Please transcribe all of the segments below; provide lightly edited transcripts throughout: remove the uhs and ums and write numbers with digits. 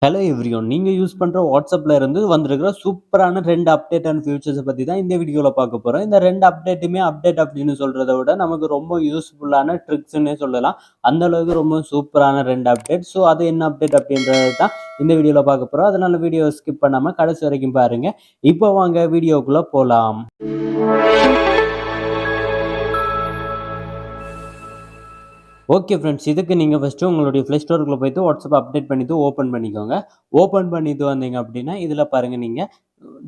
Hello everyone. நீங்க use பண்ற WhatsAppல இருந்து வந்திருக்கிற சூப்பரான 2 அப்டேட் அண்ட் ஃபியூச்சர்ஸ பத்தி தான் இந்த வீடியோல பார்க்க போறோம். இந்த 2 அப்டேட்டுமே அப்டேட் அப்படின்னு சொல்றத விட நமக்கு ரொம்ப யூஸ்ஃபுல்லான ட்ரிக்ஸ்ன்னே சொல்லலாம். அந்த அளவுக்கு ரொம்ப சூப்பரான 2 அப்டேட். ஸோ அது என்ன அப்டேட் அப்படின்றது தான் இந்த வீடியோல பார்க்க போறோம். அதனால வீடியோவ ஸ்கிப் பண்ணாம கடைசி வரைக்கும் பாருங்க. இப்போ வாங்க வீடியோக்குள்ள போலாம். Okay friends. இதுக்கு நீங்க ஃபர்ஸ்ட்டு உங்களுடைய Play Storeக்குள்ள போயிட்டு WhatsApp அப்டேட் பண்ணிட்டு ஓப்பன் பண்ணிக்கோங்க. ஓப்பன் பண்ணிட்டு வந்தீங்க அப்டின்னா, இதில பாருங்க நீங்க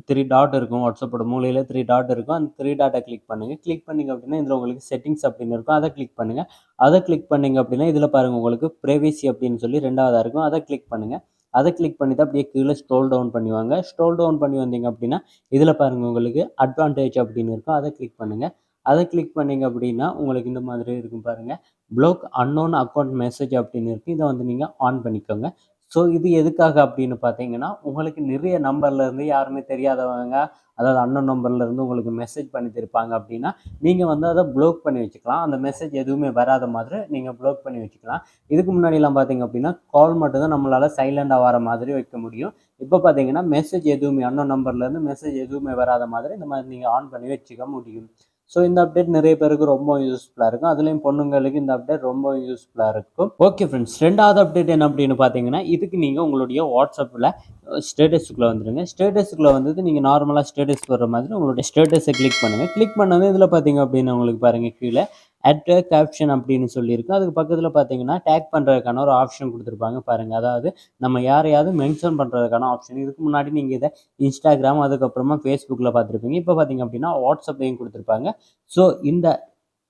3 டாட் இருக்கும். WhatsAppோட மூலையில 3 டாட் இருக்கும். அந்த 3 டாட்ட கிளிக் பண்ணுங்க. கிளிக் பண்ணீங்க அப்டின்னா, இதில உங்களுக்கு செட்டிங்ஸ் அப்டின்னு இருக்கும். அத கிளிக் பண்ணுங்க. அத கிளிக் பண்ணீங்க அப்டின்னா, இதில பாருங்க உங்களுக்கு பிரைவசி அப்டின்னு சொல்லி 2வதா இருக்கும். அத கிளிக் பண்ணுங்க. அத கிளிக் பண்ணிட்டு அப்படியே கீழ ஸ்க்ரோல் டவுன் பண்ணி வாங்க. ஸ்க்ரோல் டவுன் பண்ணி வந்தீங்க அப்டின்னா, இதில பாருங்க உங்களுக்கு அட்வான்டேஜ் அப்டின்னு இருக்கும். அத கிளிக் பண்ணுங்க. அத கிளிக் பண்ணீங்க அப்டின்னா, உங்களுக்கு இந்த மாதிரி இருக்கும் பாருங்க. ப்ளாக் அன்னோன் அக்கவுண்ட் மெசேஜ் அப்படின்னு இருக்கு. இத வந்து நீங்க ஆன் பண்ணிக்கோங்க. ஸோ இது எதுக்காக அப்படின்னு பார்த்தீங்கன்னா, உங்களுக்கு நிறைய நம்பர்ல இருந்து யாருமே தெரியாதவங்க, அதாவது அன்னோன் நம்பர்ல இருந்து உங்களுக்கு மெசேஜ் பண்ணிட்டிருப்பாங்க அப்படின்னா, நீங்க வந்து அத ப்ளாக் பண்ணி வச்சுக்கலாம். அந்த மெசேஜ் எதுவுமே வராத மாதிரி நீங்க ப்ளாக் பண்ணி வச்சுக்கலாம். இதுக்கு முன்னாடிலாம் பார்த்தீங்க அப்படின்னா, கால் மட்டும் தான் நம்மளால சைலண்டா வர மாதிரி வைக்க முடியும். இப்ப பார்த்தீங்கன்னா, மெசேஜ் எதுவுமே அன்னோன் நம்பர்ல இருந்து மெசேஜ் எதுவுமே வராத மாதிரி இந்த மாதிரி நீங்க ஆன் பண்ணி வச்சுக்க முடியும். ஸோ இந்த அப்டேட் நிறைய பேருக்கு ரொம்ப யூஸ்ஃபுல்லா இருக்கும். அதுலயும் பொண்ணுங்களுக்கு இந்த அப்டேட் ரொம்ப யூஸ்ஃபுல்லா இருக்கும். Okay friends. 2வது அப்டேட் என்ன அப்படின்னு பார்த்தீங்கன்னா, இதுக்கு நீங்க உங்களுடைய WhatsAppல ஸ்டேட்டஸ்க்குள்ள வந்துருங்க. ஸ்டேட்டஸ்க்குள்ள வந்துட்டு நீங்க நார்மலா ஸ்டேட்டஸ் போடுற மாதிரி உங்களுடைய ஸ்டேட்டஸ கிளிக் பண்ணுங்க. கிளிக் பண்ணதும் இதில பார்த்தீங்க அப்படின்னா, உங்களுக்கு பாருங்க கீழ ஆட் டேக் கேப்ஷன் அப்படின்னு சொல்லியிருக்கு. அதுக்கு பக்கத்தில பார்த்தீங்கன்னா, டேக் பண்றதுக்கான ஒரு ஆப்ஷன் குடுத்துருப்பாங்க பாருங்க. அதாவது நம்ம யாரையாவது மென்ஷன் பண்றதுக்கான ஆப்ஷன். இதுக்கு முன்னாடி நீங்க இத Instagram அதுக்கப்புறமா Facebookல பார்த்துருப்பீங்க. இப்ப பார்த்தீங்க அப்படின்னா, WhatsAppலயும் குடுத்துருப்பாங்க. ஸோ இந்த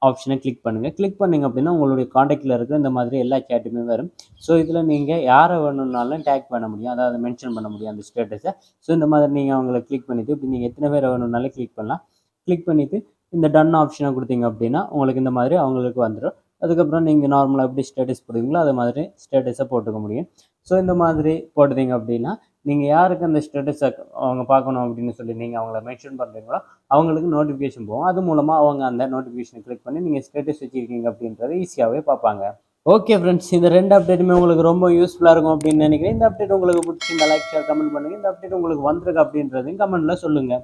ஆப்ஷன கிளிக் பண்ணுங்க. கிளிக் பண்ணீங்க அப்படின்னா, உங்களுடைய கான்டாக்ட்ல இருக்கிற இந்த மாதிரி எல்லா சேட்டுமே வரும். ஸோ இதில நீங்க யார வேணும்னாலும் டேக் பண்ண முடியும். அதாவது மென்ஷன் பண்ண முடியும் அந்த ஸ்டேட்டஸ. ஸோ இந்த மாதிரி நீங்க அவங்கள கிளிக் பண்ணிட்டு, இப்படி நீங்க எத்தன பேர வேணும்னாலும் கிளிக் பண்ணலாம். கிளிக் பண்ணிட்டு இந்த டன் ஆப்ஷன குடுத்தீங்க அப்படின்னா, உங்களுக்கு இந்த மாதிரி அவங்களுக்கு வந்துரும். அதுக்கப்புறம் நீங்க நார்மலா எப்படி ஸ்டேட்டஸ் போடுவீங்களோ, அது மாதிரி ஸ்டேட்டஸ போட்டுக்க முடியும். ஸோ இந்த மாதிரி போட்டுட்டீங்க அப்படின்னா, நீங்க யாருக்கு அந்த ஸ்டேட்டஸ அவங்க பார்க்கணும் அப்படின்னு சொல்லி நீங்க அவங்கள மென்ஷன் பண்றீங்களோ, அவங்களுக்கு நோட்டிஃபிகேஷன் போகும். அது மூலமா அவங்க அந்த நோட்டிஃபிகேஷன கிளிக் பண்ணி நீங்க ஸ்டேட்டஸ் வச்சிருக்கீங்க அப்படின்றத ஈஸியாவே பார்ப்பாங்க. Okay friends. இந்த 2 அப்டேட்டுமே உங்களுக்கு ரொம்ப யூஸ்ஃபுல்லா இருக்கும் அப்படின்னு நினைக்கிறேன். இந்த அப்டேட் உங்களுக்கு பிடிச்சிருந்தா லைக், ஷேர், கமெண்ட் பண்ணுங்க. இந்த அப்டேட் உங்களுக்கு வந்திருக்கு அப்படின்றதையும் கமெண்ட்ல சொல்லுங்க.